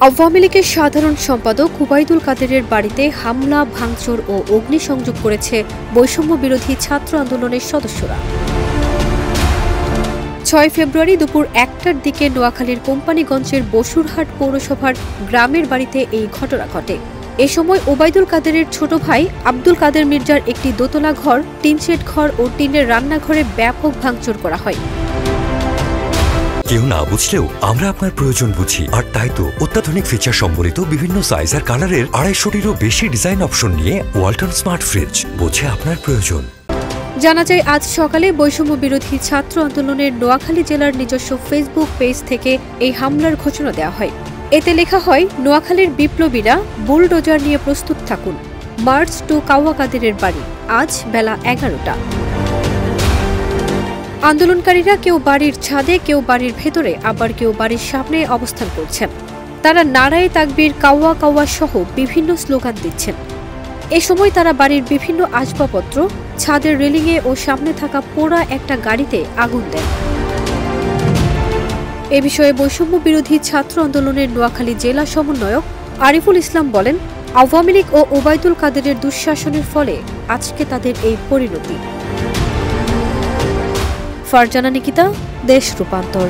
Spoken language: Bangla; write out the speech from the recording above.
আওয়ামী লীগের সাধারণ সম্পাদক ওবায়দুল কাদেরের বাড়িতে হামলা, ভাঙচুর ও অগ্নিসংযোগ করেছে বৈষম্য বিরোধী ছাত্র আন্দোলনের সদস্যরা। ৬ ফেব্রুয়ারি দুপুর ১টার দিকে নোয়াখালীর কোম্পানিগঞ্জের বসুরহাট পৌরসভার গ্রামের বাড়িতে এই ঘটনা ঘটে। এ সময় ওবায়দুল কাদেরের ছোট ভাই আব্দুল কাদের মির্জার একটি দোতলা ঘর, টিনশেড ঘর ও টিনের রান্নাঘরে ব্যাপক ভাঙচুর করা হয়। কেউ না বুঝলেও আমরা আপনার প্রয়োজন বুঝি, আর তাই তো অত্যাধুনিক ফিচার সম্বলিত বিভিন্ন সাইজ আর কালারের ২৫০টিরও বেশি ডিজাইন অপশন নিয়ে ওয়ালটন স্মার্ট ফ্রিজ বোঝে আপনার প্রয়োজন। জানা যায়, আজ সকালে বৈষম্য বিরোধী ছাত্র আন্দোলনের নোয়াখালী জেলার নিজস্ব ফেসবুক পেজ থেকে এই হামলার ঘোষণা দেওয়া হয়। এতে লেখা হয়, নোয়াখালীর বিপ্লবীরা বুলডোজার নিয়ে প্রস্তুত থাকুন, মার্চ টু কাওয়া কাদেরের বাড়ি, আজ বেলা ১১টা। আন্দোলনকারীরা কেউ বাড়ির ছাদে, কেউ বাড়ির ভেতরে, আবার কেউ বাড়ির সামনে অবস্থান করছেন। তারা নারায়ে তাকবীর, কাওয়া কাওয়া সহ বিভিন্ন স্লোগান দিচ্ছেন। এ সময় তারা বাড়ির বিভিন্ন আসবাবপত্র, ছাদের রেলিংয়ে ও সামনে থাকা পোড়া একটা গাড়িতে আগুন দেন। এ বিষয়ে বৈষম্য বিরোধী ছাত্র আন্দোলনের নোয়াখালী জেলা সমন্বয়ক আরিফুল ইসলাম বলেন, আওয়ামী লীগ ও ওবায়দুল কাদেরের দুঃশাসনের ফলে আজকে তাদের এই পরিণতি। ফারজানা নিকিতা, দেশ রূপান্তর।